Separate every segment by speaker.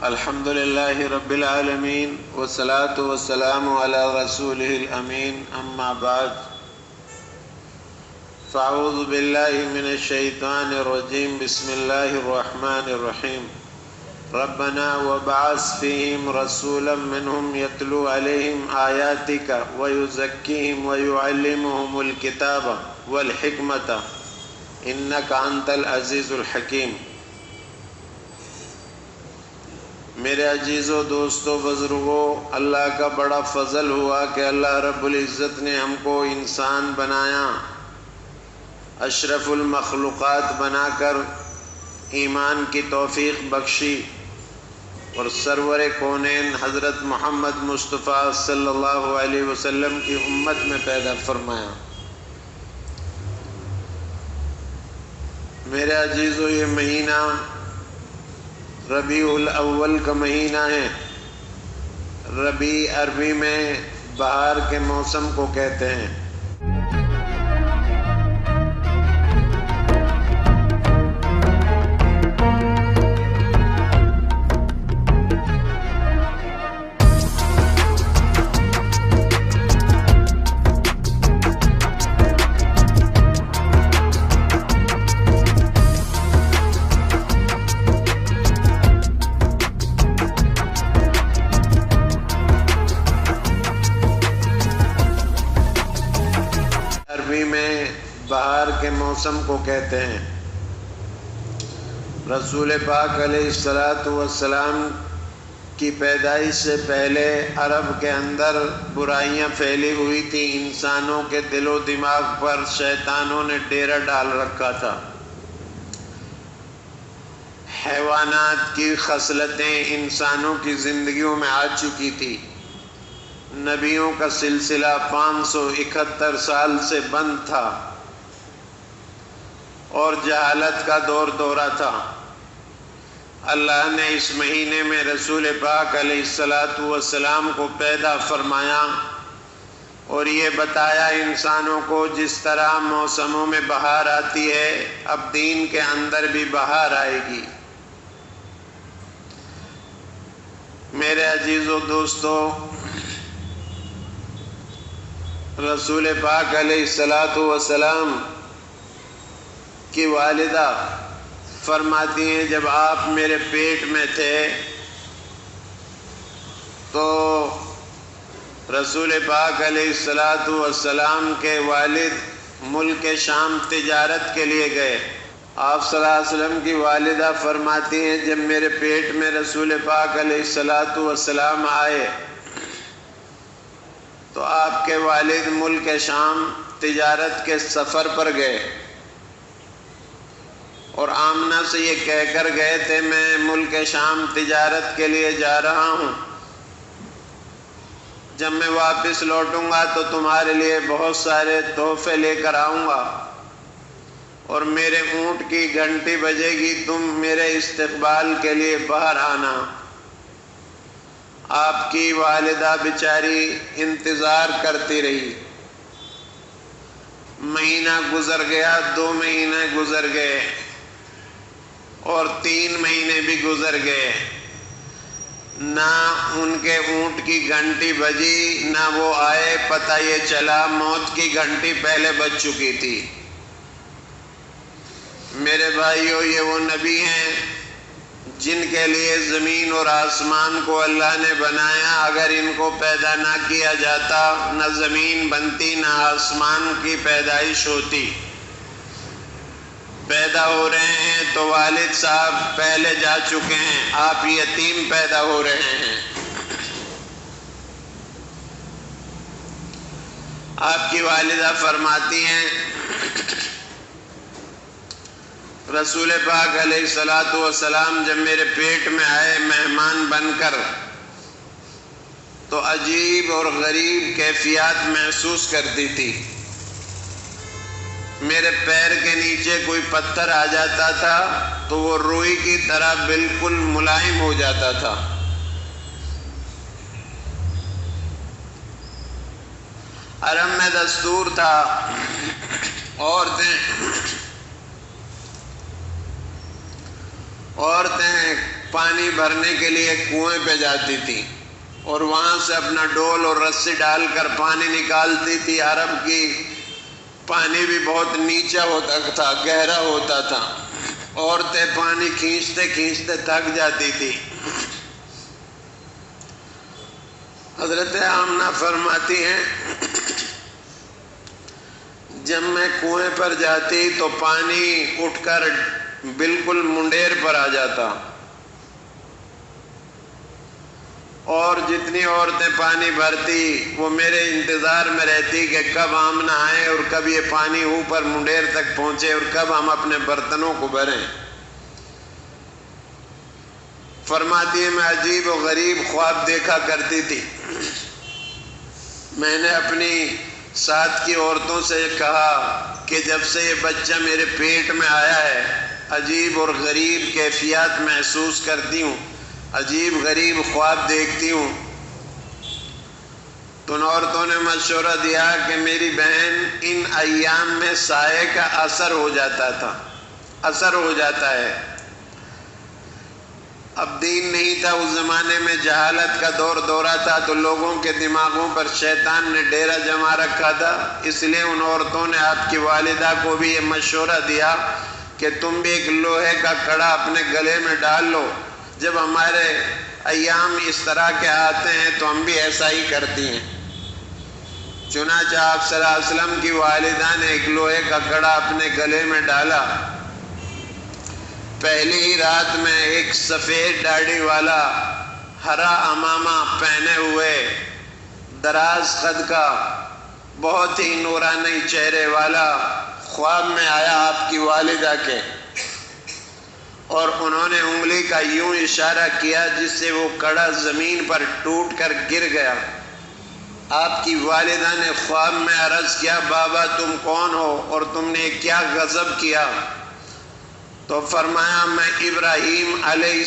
Speaker 1: الحمد لله رب العالمين والصلاة والسلام على رسوله الأمين أما بعد فأعوذ بالله من الشيطان الرجيم بسم الله الرحمن الرحيم ربنا وبعث فيهم رسولا منهم يتلو عليهم آياتك ويزكيهم ويعلمهم الكتاب والحكمة إنك أنت العزيز الحكيم۔ میرے عزیز و دوستو بزرگو، اللہ کا بڑا فضل ہوا کہ اللہ رب العزت نے ہم کو انسان بنایا، اشرف المخلوقات بنا کر ایمان کی توفیق بخشی اور سرور کونین حضرت محمد مصطفیٰ صلی اللہ علیہ وسلم کی امت میں پیدا فرمایا۔ میرے عزیزو، یہ مہینہ ربیع الاول کا مہینہ ہے۔ ربیع عربی میں بہار کے موسم کو کہتے ہیں۔ بہار کے موسم کو کہتے ہیں۔ رسول پاک علیہ الصلاۃ والسلام کی پیدائش سے پہلے عرب کے اندر برائیاں پھیلی ہوئی تھیں، انسانوں کے دل و دماغ پر شیطانوں نے ڈیرا ڈال رکھا تھا۔ حیوانات کی خصلتیں انسانوں کی زندگیوں میں آ چکی تھی۔ نبیوں کا سلسلہ 571 سال سے بند تھا اور جہالت کا دور دورہ تھا۔ اللہ نے اس مہینے میں رسول پاک علیہ الصلاۃ والسلام کو پیدا فرمایا اور یہ بتایا انسانوں کو جس طرح موسموں میں بہار آتی ہے، اب دین کے اندر بھی بہار آئے گی۔ میرے عزیز و دوستو، رسول پاک علیہ الصلاۃ والسلام کی والدہ فرماتی ہیں، جب آپ میرے پیٹ میں تھے تو رسول پاک علیہ الصلاۃ والسلام کے والد ملک شام تجارت کے لیے گئے۔ آپ صلی اللہ علیہ وسلم کی والدہ فرماتی ہیں، جب میرے پیٹ میں رسول پاک علیہ الصلاۃ والسلام آئے تو آپ کے والد ملک شام تجارت کے سفر پر گئے اور آمنہ سے یہ کہہ کر گئے تھے، میں ملک شام تجارت کے لیے جا رہا ہوں، جب میں واپس لوٹوں گا تو تمہارے لیے بہت سارے تحفے لے کر آؤں گا اور میرے اونٹ کی گھنٹی بجے گی، تم میرے استقبال کے لیے باہر آنا۔ آپ کی والدہ بیچاری انتظار کرتی رہی۔ مہینہ گزر گیا، 2 مہینے گزر گئے اور 3 مہینے بھی گزر گئے، نہ ان کے اونٹ کی گھنٹی بجی، نہ وہ آئے۔ پتہ یہ چلا موت کی گھنٹی پہلے بج چکی تھی۔ میرے بھائیو، یہ وہ نبی ہیں جن کے لیے زمین اور آسمان کو اللہ نے بنایا۔ اگر ان کو پیدا نہ کیا جاتا، نہ زمین بنتی نہ آسمان کی پیدائش ہوتی۔ پیدا ہو رہے ہیں تو والد صاحب پہلے جا چکے ہیں، آپ یتیم پیدا ہو رہے ہیں۔ آپ کی والدہ فرماتی ہیں، رسول پاک علیہ الصلاۃ والسلام جب میرے پیٹ میں آئے مہمان بن کر تو عجیب اور غریب کیفیات محسوس کرتی تھی۔ میرے پیر کے نیچے کوئی پتھر آ جاتا تھا تو وہ روئی کی طرح بالکل ملائم ہو جاتا تھا۔ عرب میں دستور تھا، عورتیں پانی بھرنے کے لیے کنویں پہ جاتی تھی اور وہاں سے اپنا ڈول اور رسی ڈال کر پانی نکالتی تھی۔ عرب کی پانی بھی بہت نیچا ہوتا تھا، گہرا ہوتا تھا، عورتیں پانی کھینچتے کھینچتے تھک جاتی تھی۔ حضرت آمنہ فرماتی ہیں جب میں کنویں پر جاتی تو پانی اٹھ کر بالکل منڈیر پر آ جاتا، اور جتنی عورتیں پانی بھرتی وہ میرے انتظار میں رہتی کہ کب آمنہ آئے اور کب یہ پانی اوپر منڈیر تک پہنچے اور کب ہم اپنے برتنوں کو بھریں۔ فرماتی ہے میں عجیب و غریب خواب دیکھا کرتی تھی۔ میں نے اپنی ساتھ کی عورتوں سے کہا کہ جب سے یہ بچہ میرے پیٹ میں آیا ہے عجیب اور غریب کیفیات محسوس کرتی ہوں، عجیب غریب خواب دیکھتی ہوں۔ تو ان عورتوں نے مشورہ دیا کہ میری بہن ان ایام میں سائے کا اثر ہو جاتا تھا، اثر ہو جاتا ہے۔ اب دین نہیں تھا اس زمانے میں، جہالت کا دورہ تھا، تو لوگوں کے دماغوں پر شیطان نے ڈیرا جما رکھا تھا۔ اس لیے ان عورتوں نے آپ کی والدہ کو بھی یہ مشورہ دیا کہ تم بھی ایک لوہے کا کڑا اپنے گلے میں ڈال لو، جب ہمارے ایام اس طرح کے آتے ہیں تو ہم بھی ایسا ہی کرتی ہیں۔ چنانچہ آپ صلی اللہ علیہ وسلم کی والدہ نے ایک لوہے کا کڑا اپنے گلے میں ڈالا۔ پہلی ہی رات میں ایک سفید داڑھی والا ہرا عمامہ پہنے ہوئے دراز قد کا بہت ہی نورانی چہرے والا خواب میں آیا آپ کی والدہ کے، اور انہوں نے انگلی کا یوں اشارہ کیا جس سے وہ کڑا زمین پر ٹوٹ کر گر گیا۔ آپ کی والدہ نے خواب میں عرض کیا بابا تم کون ہو اور تم نے کیا غضب کیا؟ تو فرمایا میں ابراہیم علیہ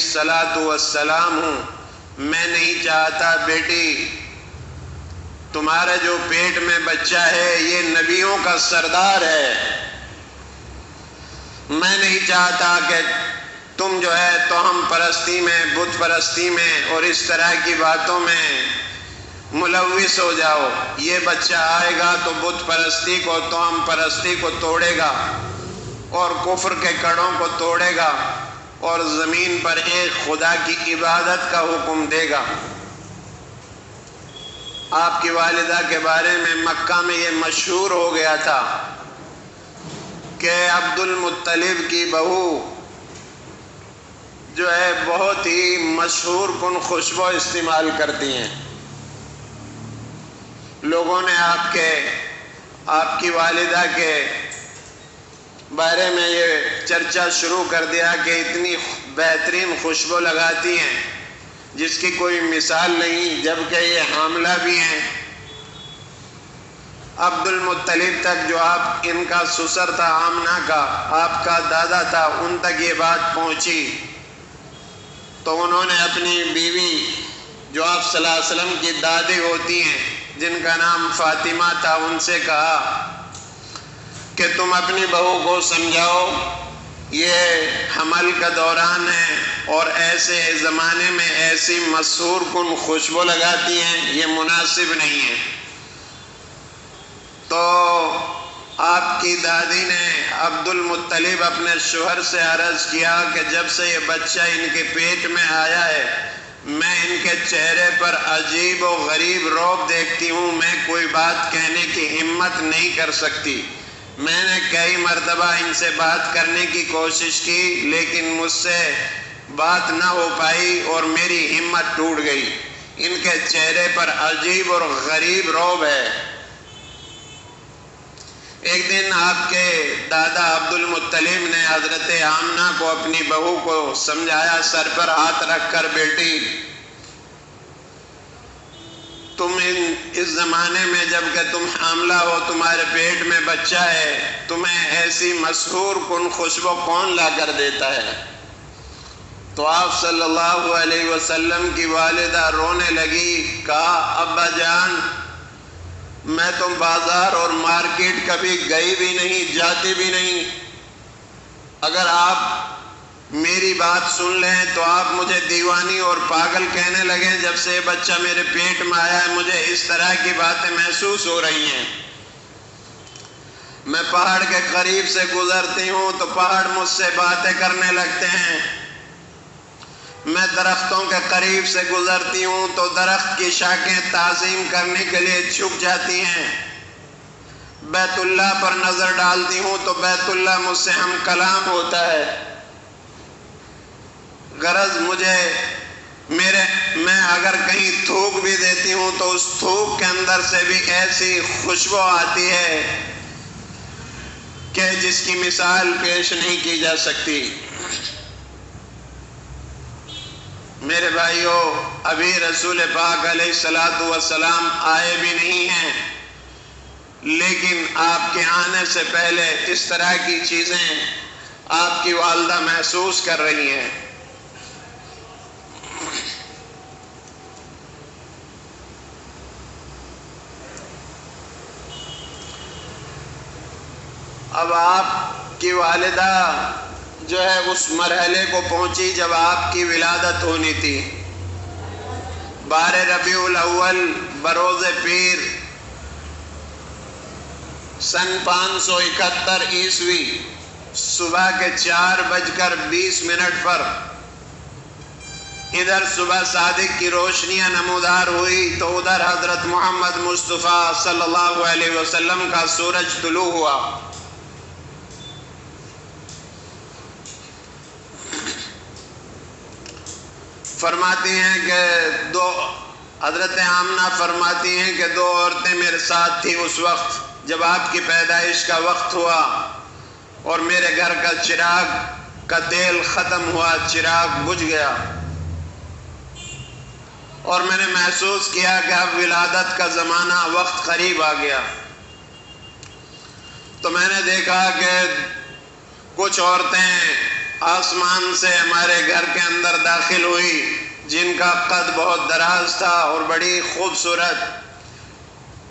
Speaker 1: السلام ہوں، میں نہیں چاہتا بیٹی تمہارا جو پیٹ میں بچہ ہے یہ نبیوں کا سردار ہے، میں نہیں چاہتا کہ تم جو ہے توہم پرستی میں، بت پرستی میں اور اس طرح کی باتوں میں ملوث ہو جاؤ۔ یہ بچہ آئے گا تو بت پرستی کو، توہم پرستی کو توڑے گا اور کفر کے کڑوں کو توڑے گا اور زمین پر ایک خدا کی عبادت کا حکم دے گا۔ آپ کی والدہ کے بارے میں مکہ میں یہ مشہور ہو گیا تھا کہ عبد المطلب کی بہو جو ہے بہت ہی مشہور کن خوشبو استعمال کرتی ہیں۔ لوگوں نے آپ کی والدہ کے بارے میں یہ چرچا شروع کر دیا کہ اتنی بہترین خوشبو لگاتی ہیں جس کی کوئی مثال نہیں، جبکہ یہ حاملہ بھی ہیں۔ عبد المطلب تک جو آپ ان کا سسر تھا آمنہ کا، آپ کا دادا تھا، ان تک یہ بات پہنچی، تو انہوں نے اپنی بیوی جو آپ صلی اللہ علیہ وسلم کی دادی ہوتی ہیں جن کا نام فاطمہ تھا ان سے کہا کہ تم اپنی بہو کو سمجھاؤ یہ حمل کا دوران ہے اور ایسے زمانے میں ایسی مسحور کن خوشبو لگاتی ہیں، یہ مناسب نہیں ہے۔ تو آپ کی دادی نے عبد المطلب اپنے شوہر سے عرض کیا کہ جب سے یہ بچہ ان کے پیٹ میں آیا ہے میں ان کے چہرے پر عجیب و غریب رعب دیکھتی ہوں، میں کوئی بات کہنے کی ہمت نہیں کر سکتی۔ میں نے کئی مرتبہ ان سے بات کرنے کی کوشش کی لیکن مجھ سے بات نہ ہو پائی اور میری ہمت ٹوٹ گئی۔ ان کے چہرے پر عجیب اور غریب رعب ہے۔ ایک دن آپ کے دادا عبد المطلب نے حضرت آمنہ کو اپنی بہو کو سمجھایا سر پر ہاتھ رکھ کر، بیٹی تم اس زمانے میں جب کہ تم حاملہ ہو، تمہارے پیٹ میں بچہ ہے، تمہیں ایسی مسحور کن خوشبو کون لا کر دیتا ہے؟ تو آپ صلی اللہ علیہ وسلم کی والدہ رونے لگی، کہا ابا جان میں تو بازار اور مارکیٹ کبھی گئی بھی نہیں، جاتی بھی نہیں، اگر آپ میری بات سن لیں تو آپ مجھے دیوانی اور پاگل کہنے لگیں۔ جب سے بچہ میرے پیٹ میں آیا ہے مجھے اس طرح کی باتیں محسوس ہو رہی ہیں۔ میں پہاڑ کے قریب سے گزرتی ہوں تو پہاڑ مجھ سے باتیں کرنے لگتے ہیں۔ میں درختوں کے قریب سے گزرتی ہوں تو درخت کی شاخیں تعظیم کرنے کے لیے جھک جاتی ہیں۔ بیت اللہ پر نظر ڈالتی ہوں تو بیت اللہ مجھ سے ہم کلام ہوتا ہے۔ غرض میں اگر کہیں تھوک بھی دیتی ہوں تو اس تھوک کے اندر سے بھی ایسی خوشبو آتی ہے کہ جس کی مثال پیش نہیں کی جا سکتی۔ میرے بھائیوں، ابھی رسول پاک علیہ السلام آئے بھی نہیں ہیں، لیکن آپ کے آنے سے پہلے اس طرح کی چیزیں آپ کی والدہ محسوس کر رہی ہیں۔ اب آپ کی والدہ جو ہے اس مرحلے کو پہنچی جب آپ کی ولادت ہونی تھی۔ 12 ربیع الاول بروز پیر سن 571 عیسوی صبح کے 4:20 پر ادھر صبح صادق کی روشنیاں نمودار ہوئی تو ادھر حضرت محمد مصطفیٰ صلی اللہ علیہ وسلم کا سورج طلوع ہوا۔ فرماتی ہیں کہ حضرت آمنہ فرماتی ہیں کہ 2 عورتیں میرے ساتھ تھیں اس وقت جب آپ کی پیدائش کا وقت ہوا، اور میرے گھر کا چراغ کا تیل ختم ہوا، چراغ بجھ گیا، اور میں نے محسوس کیا کہ اب ولادت کا زمانہ وقت قریب آ گیا۔ تو میں نے دیکھا کہ کچھ عورتیں آسمان سے ہمارے گھر کے اندر داخل ہوئی جن کا قد بہت دراز تھا اور بڑی خوبصورت۔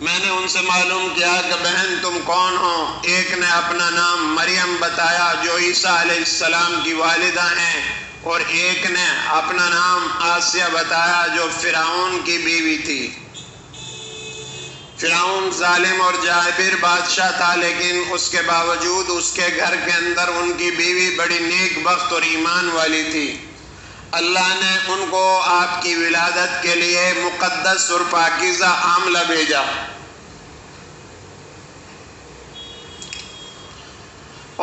Speaker 1: میں نے ان سے معلوم کیا کہ بہن تم کون ہو؟ ایک نے اپنا نام مریم بتایا جو عیسیٰ علیہ السلام کی والدہ ہیں، اور ایک نے اپنا نام آسیہ بتایا جو فرعون کی بیوی تھی۔ فرعون ظالم اور جابر بادشاہ تھا، لیکن اس کے باوجود اس کے گھر کے اندر ان کی بیوی بڑی نیک بخت اور ایمان والی تھی۔ اللہ نے ان کو آپ کی ولادت کے لیے مقدس اور پاکیزہ عاملہ بھیجا،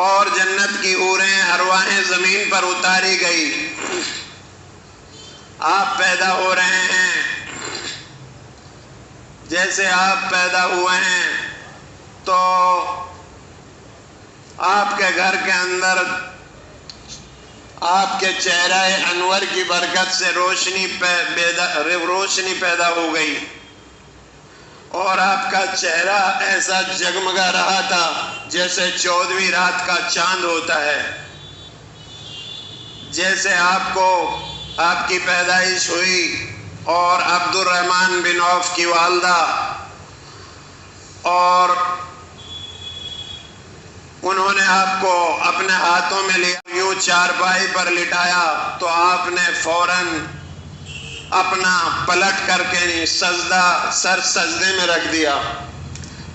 Speaker 1: اور جنت کی حوریں ارواحیں زمین پر اتاری گئی۔ آپ پیدا ہو رہے ہیں، جیسے آپ پیدا ہوئے ہیں تو آپ کے گھر کے اندر آپ کے چہرہ انور کی برکت سے روشنی پیدا ہو گئی، اور آپ کا چہرہ ایسا جگمگا رہا تھا جیسے 14ویں رات کا چاند ہوتا ہے۔ جیسے آپ کی پیدائش ہوئی اور عبد الرحمن بن عوف کی والدہ، اور انہوں نے آپ کو اپنے ہاتھوں میں لیا، یوں چارپائی پر لٹایا تو آپ نے فوراً اپنا پلٹ کر کے سر سجدے میں رکھ دیا۔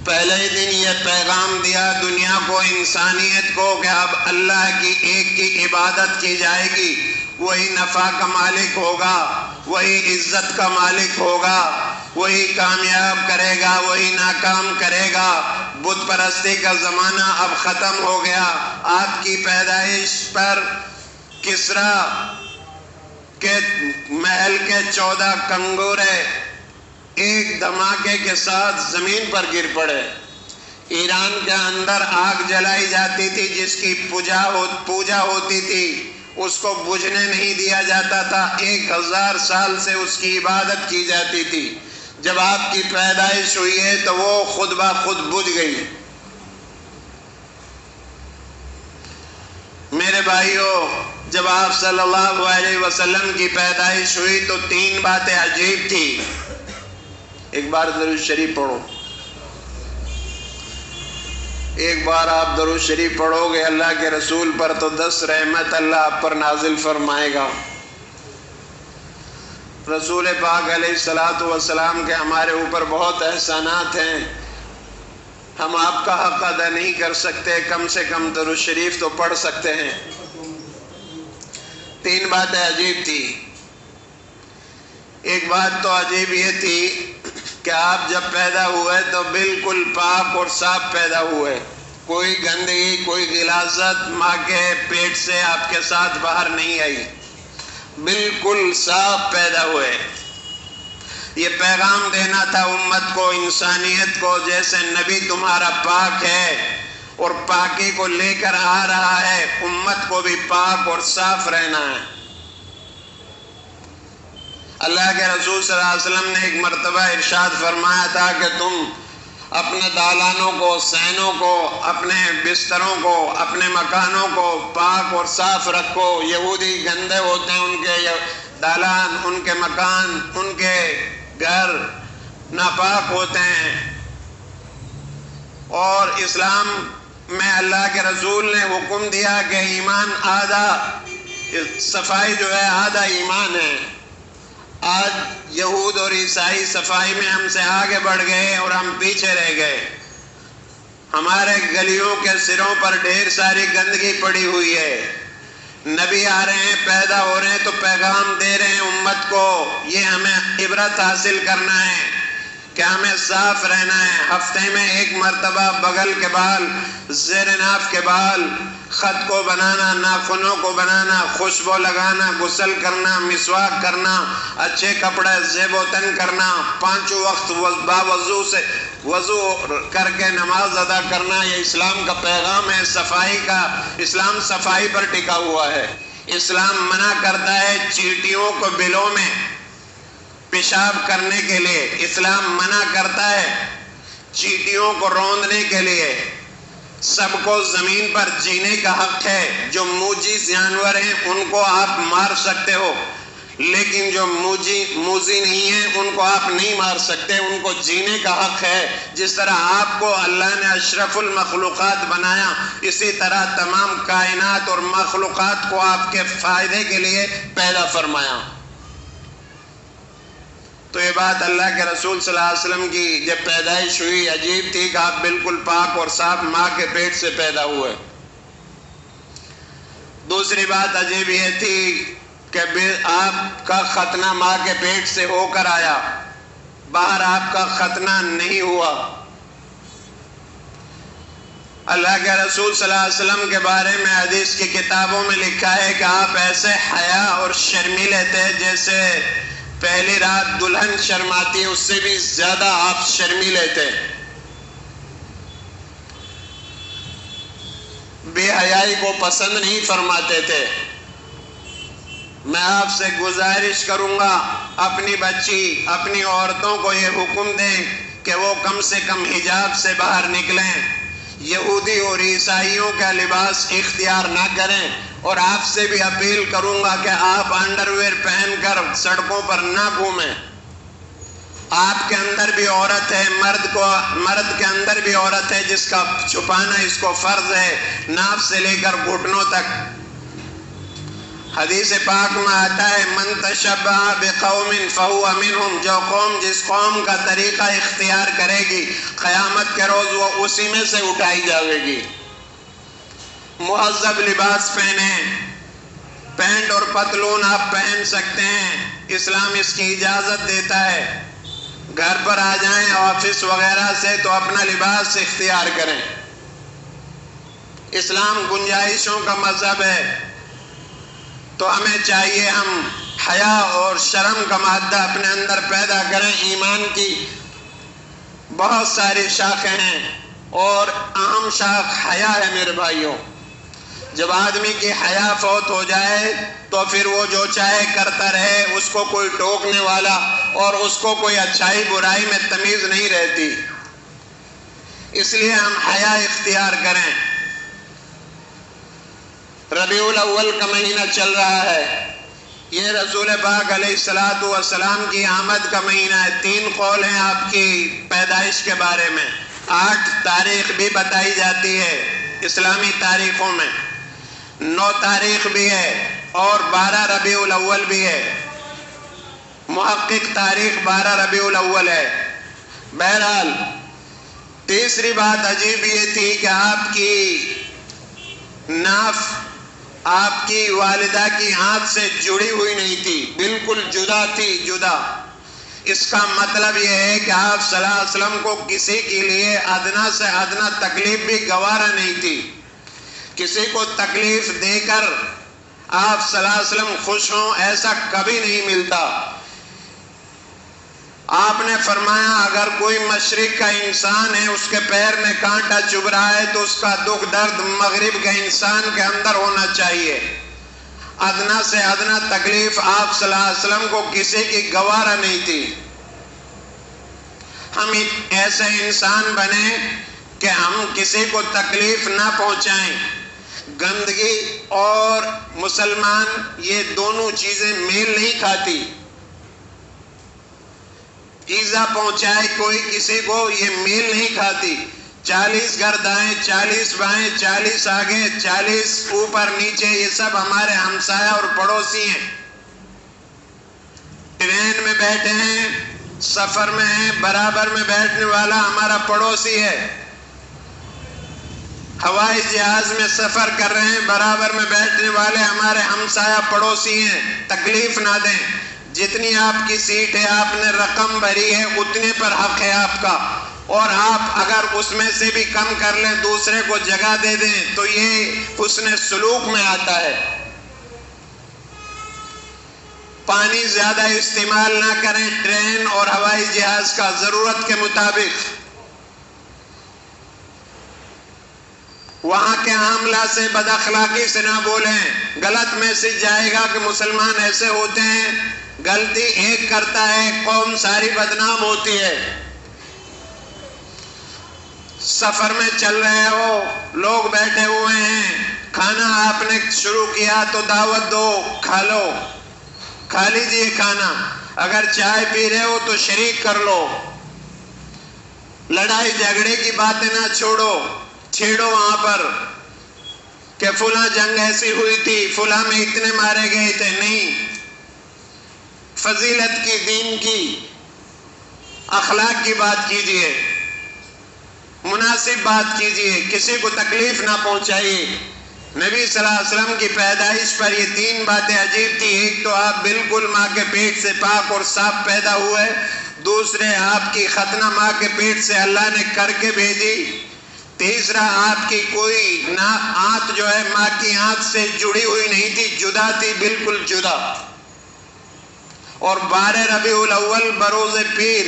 Speaker 1: پہلے ہی دن یہ پیغام دیا دنیا کو، انسانیت کو، کہ اب اللہ کی ایک کی عبادت کی جائے گی، وہی نفع کا مالک ہوگا، وہی عزت کا مالک ہوگا، وہی کامیاب کرے گا، وہی ناکام کرے گا۔ بت پرستی کا زمانہ اب ختم ہو گیا۔ آپ کی پیدائش پر کسریٰ کے محل کے 14 کنگورے ایک دھماکے کے ساتھ زمین پر گر پڑے۔ ایران کے اندر آگ جلائی جاتی تھی جس کی پوجا ہوتی تھی، اس کو بجھنے نہیں دیا جاتا تھا، 1000 سال سے اس کی عبادت کی جاتی تھی۔ جب آپ کی پیدائش ہوئی ہے تو وہ خود بخود بجھ گئی۔ میرے بھائیوں، جب آپ صلی اللہ علیہ وسلم کی پیدائش ہوئی تو 3 باتیں عجیب تھی۔ ایک بار درود شریف پڑھو۔ ایک بار آپ درود شریف پڑھو گے اللہ کے رسول پر تو 10 رحمت اللہ آپ پر نازل فرمائے گا۔ رسول پاک علیہ الصلوۃ والسلام کے ہمارے اوپر بہت احسانات ہیں، ہم آپ کا حق ادا نہیں کر سکتے، کم سے کم درود شریف تو پڑھ سکتے ہیں۔ 3 باتیں عجیب تھی۔ ایک بات تو عجیب یہ تھی کہ آپ جب پیدا ہوئے تو بالکل پاک اور صاف پیدا ہوئے، کوئی گندگی کوئی غلاظت ماں کے پیٹ سے آپ کے ساتھ باہر نہیں آئی، بالکل صاف پیدا ہوئے۔ یہ پیغام دینا تھا امت کو، انسانیت کو، جیسے نبی تمہارا پاک ہے اور پاکی کو لے کر آ رہا ہے، امت کو بھی پاک اور صاف رہنا ہے۔ اللہ کے رسول صلی اللہ علیہ وسلم نے ایک مرتبہ ارشاد فرمایا تھا کہ تم اپنے دالانوں کو، صحنوں کو، اپنے بستروں کو، اپنے مکانوں کو پاک اور صاف رکھو۔ یہودی گندے ہوتے ہیں، ان کے دالان، ان کے مکان، ان کے گھر ناپاک ہوتے ہیں، اور اسلام میں اللہ کے رسول نے حکم دیا کہ ایمان آدھا، صفائی جو ہے آدھا ایمان ہے۔ آج یہود اور عیسائی صفائی میں ہم سے آگے بڑھ گئے اور ہم پیچھے رہ گئے۔ ہمارے گلیوں کے سروں پر ڈھیر ساری گندگی پڑی ہوئی ہے۔ نبی آ رہے ہیں، پیدا ہو رہے ہیں تو پیغام دے رہے ہیں امت کو۔ یہ ہمیں عبرت حاصل کرنا ہے کہ ہمیں صاف رہنا ہے۔ ہفتے میں 1 مرتبہ بغل کے بال، زیر ناف کے بال، خط کو بنانا، ناخنوں کو بنانا، خوشبو لگانا، غسل کرنا، مسواک کرنا، اچھے کپڑے زیب و تن کرنا، 5 وقت باوضو سے وضو کر کے نماز ادا کرنا، یہ اسلام کا پیغام ہے صفائی کا۔ اسلام صفائی پر ٹکا ہوا ہے۔ اسلام منع کرتا ہے چیٹیوں کو بلوں میں پیشاب کرنے کے لیے، اسلام منع کرتا ہے چیٹیوں کو روندنے کے لیے۔ سب کو زمین پر جینے کا حق ہے۔ جو موذی جانور ہیں ان کو آپ مار سکتے ہو، لیکن جو موذی نہیں ہیں ان کو آپ نہیں مار سکتے، ان کو جینے کا حق ہے۔ جس طرح آپ کو اللہ نے اشرف المخلوقات بنایا، اسی طرح تمام کائنات اور مخلوقات کو آپ کے فائدے کے لیے پیدا فرمایا۔ تو یہ بات اللہ کے رسول صلی اللہ علیہ وسلم کی جب پیدائش ہوئی عجیب تھی کہ آپ بالکل پاک اور صاف ماں کے پیٹ سے پیدا ہوئے۔ دوسری بات عجیب یہ تھی کہ آپ کا ختنہ ماں کے پیٹ سے ہو کر آیا، باہر آپ کا ختنہ نہیں ہوا۔ اللہ کے رسول صلی اللہ علیہ وسلم کے بارے میں حدیث کی کتابوں میں لکھا ہے کہ آپ ایسے حیا اور شرمیلے تھے جیسے پہلی رات دلہن شرماتی ہے، اس سے بھی زیادہ آپ شرمیلے تھے۔ بے حیائی کو پسند نہیں فرماتے تھے۔ میں آپ سے گزارش کروں گا اپنی بچی، اپنی عورتوں کو یہ حکم دیں کہ وہ کم سے کم حجاب سے باہر نکلیں، یہودی اور عیسائیوں کا لباس اختیار نہ کریں، اور آپ سے بھی اپیل کروں گا کہ آپ انڈرویئر پہن کر سڑکوں پر نہ گھومیں۔ آپ کے اندر بھی عورت ہے، مرد کے اندر بھی عورت ہے جس کا چھپانا اس کو فرض ہے، ناف سے لے کر گھٹنوں تک۔ حدیث پاک میں آتا ہے من تشبہ بقوم فہو منہم، جو قوم جس قوم کا طریقہ اختیار کرے گی قیامت کے روز وہ اسی میں سے اٹھائی جائے گی۔ مہذب لباس پہنیں، پینٹ اور پتلون آپ پہن سکتے ہیں، اسلام اس کی اجازت دیتا ہے۔ گھر پر آ جائیں آفس وغیرہ سے تو اپنا لباس اختیار کریں۔ اسلام گنجائشوں کا مذہب ہے، تو ہمیں چاہیے ہم حیا اور شرم کا مادہ اپنے اندر پیدا کریں۔ ایمان کی بہت ساری شاخیں ہیں اور اہم شاخ حیا ہے میرے بھائیوں۔ جب آدمی کی حیا فوت ہو جائے تو پھر وہ جو چاہے کرتا رہے، اس کو کوئی ٹوکنے والا اور اس کو کوئی اچھائی برائی میں تمیز نہیں رہتی۔ اس لیے ہم حیا اختیار کریں۔ ربیع الاول کا مہینہ چل رہا ہے، یہ رسول پاک علیہ السلام کی آمد کا مہینہ ہے۔ 3 قول ہیں آپ کی پیدائش کے بارے میں۔ 8 تاریخ بھی بتائی جاتی ہے اسلامی تاریخوں میں، 9 تاریخ بھی ہے اور 12 ربیع الاول بھی ہے، محقق تاریخ 12 ربیع الاول ہے۔ بہرحال تیسری بات عجیب یہ تھی کہ آپ کی ناف آپ کی والدہ کی ہاتھ سے جڑی ہوئی نہیں تھی، بالکل جدا تھی، جدا۔ اس کا مطلب یہ ہے کہ آپ صلی اللہ علیہ وسلم کو کسی کے لیے ادنا سے ادنا تکلیف بھی گوارا نہیں تھی۔ کسی کو تکلیف دے کر آپ صلی اللہ علیہ وسلم خوش ہوں، ایسا کبھی نہیں ملتا۔ آپ نے فرمایا اگر کوئی مشرق کا انسان ہے، اس کے پیر میں کانٹا چبھ رہا ہے تو اس کا دکھ درد مغرب کے انسان کے اندر ہونا چاہیے۔ ادنا سے ادنا تکلیف آپ صلی اللہ علیہ وسلم کو کسی کی گوارا نہیں تھی۔ ہم ایسے انسان بنے کہ ہم کسی کو تکلیف نہ پہنچائیں۔ گندگی اور مسلمان یہ دونوں چیزیں میل نہیں کھاتی۔ ایذا پہنچائے کوئی کسی کو، یہ میل نہیں کھاتی۔ 40 گھر دائیں، 40 بائیں، 40 آگے، 40 اوپر نیچے، یہ سب ہمارے ہمسایہ اور پڑوسی ہیں۔ ٹرین میں بیٹھے ہیں، سفر میں ہیں، برابر میں بیٹھنے والا ہمارا پڑوسی ہے۔ ہوائی جہاز میں سفر کر رہے ہیں، برابر میں بیٹھنے والے ہمارے ہمسایہ پڑوسی ہیں۔ تکلیف نہ دیں۔ جتنی آپ کی سیٹ ہے، آپ نے رقم بھری ہے، اتنے پر حق ہے آپ کا، اور آپ اگر اس میں سے بھی کم کر لیں، دوسرے کو جگہ دے دیں تو یہ حسن سلوک میں آتا ہے۔ پانی زیادہ استعمال نہ کریں ٹرین اور ہوائی جہاز کا، ضرورت کے مطابق۔ وہاں کے عاملہ سے بد اخلاقی سے نہ بولیں، غلط میسج جائے گا کہ مسلمان ایسے ہوتے ہیں۔ غلطی ایک کرتا ہے، قوم ساری بدنام ہوتی ہے۔ سفر میں چل رہے ہو، لوگ بیٹھے ہوئے ہیں، کھانا آپ نے شروع کیا تو دعوت دو، کھا لو، کھا لیجئے کھانا۔ اگر چائے پی رہے ہو تو شریک کر لو۔ لڑائی جھگڑے کی باتیں نہ چھیڑو وہاں پر کہ فلاں جنگ ایسی ہوئی تھی، فلاں میں اتنے مارے گئے تھے، نہیں۔ فضیلت کی، دین کی، اخلاق کی بات کیجئے، مناسب بات کیجئے، کسی کو تکلیف نہ پہنچائیے۔ نبی صلی اللہ علیہ وسلم کی پیدائش پر یہ 3 باتیں عجیب تھی۔ ایک تو آپ بالکل ماں کے پیٹ سے پاک اور صاف پیدا ہوئے، دوسرے آپ کی ختنہ ماں کے پیٹ سے اللہ نے کر کے بھیجی، تیسرا آپ کی کوئی آنت جو ہے ماں کی آنت سے جڑی ہوئی نہیں تھی، جدا تھی، بالکل جدا۔ اور 12 ربیع الاول بروز پیر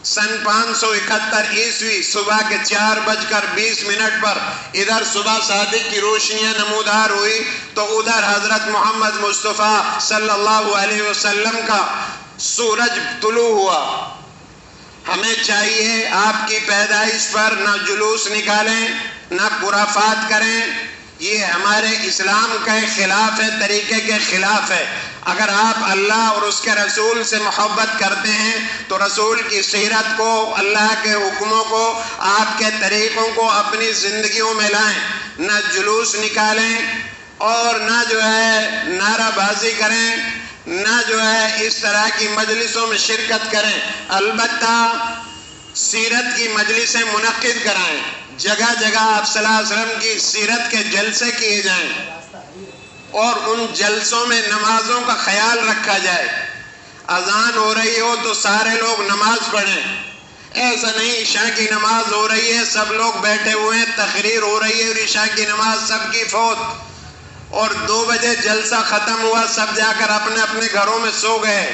Speaker 1: سن 571 عیسوی صبح کے 4:20 پر ادھر صبح صادق کی روشنیاں نمودار ہوئی تو ادھر حضرت محمد مصطفیٰ صلی اللہ علیہ وسلم کا سورج طلوع ہوا۔ ہمیں چاہیے آپ کی پیدائش پر نہ جلوس نکالیں، نہ خرافات کریں، یہ ہمارے اسلام کے خلاف ہے، طریقے کے خلاف ہے۔ اگر آپ اللہ اور اس کے رسول سے محبت کرتے ہیں تو رسول کی سیرت کو، اللہ کے حکموں کو، آپ کے طریقوں کو اپنی زندگیوں میں لائیں، نہ جلوس نکالیں اور نہ جو ہے نعرہ بازی کریں، نہ جو ہے اس طرح کی مجلسوں میں شرکت کریں۔ البتہ سیرت کی مجلسیں منعقد کرائیں، جگہ جگہ آپ صلی اللہ علیہ وسلم کی سیرت کے جلسے کیے جائیں اور ان جلسوں میں نمازوں کا خیال رکھا جائے۔ اذان ہو رہی ہو تو سارے لوگ نماز پڑھیں، ایسا نہیں عشاء کی نماز ہو رہی ہے، سب لوگ بیٹھے ہوئے ہیں، تقریر ہو رہی ہے اور عشاء کی نماز سب کی فوت، اور 2 بجے جلسہ ختم ہوا، سب جا کر اپنے اپنے گھروں میں سو گئے۔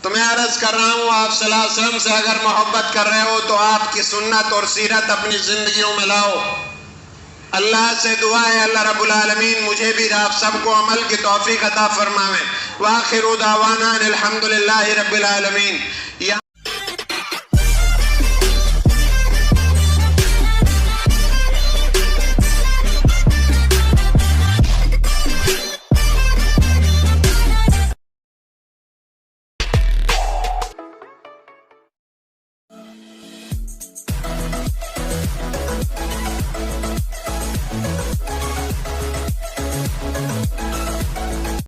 Speaker 1: تو میں عرض کر رہا ہوں، آپ صلی اللہ علیہ وسلم سے اگر محبت کر رہے ہو تو آپ کی سنت اور سیرت اپنی زندگیوں میں لاؤ۔ اللہ سے دعا ہے اللہ رب العالمین مجھے بھی آپ سب کو عمل کی توفیق عطا فرمائے۔ وآخر دعوانا الحمدللہ رب العالمین۔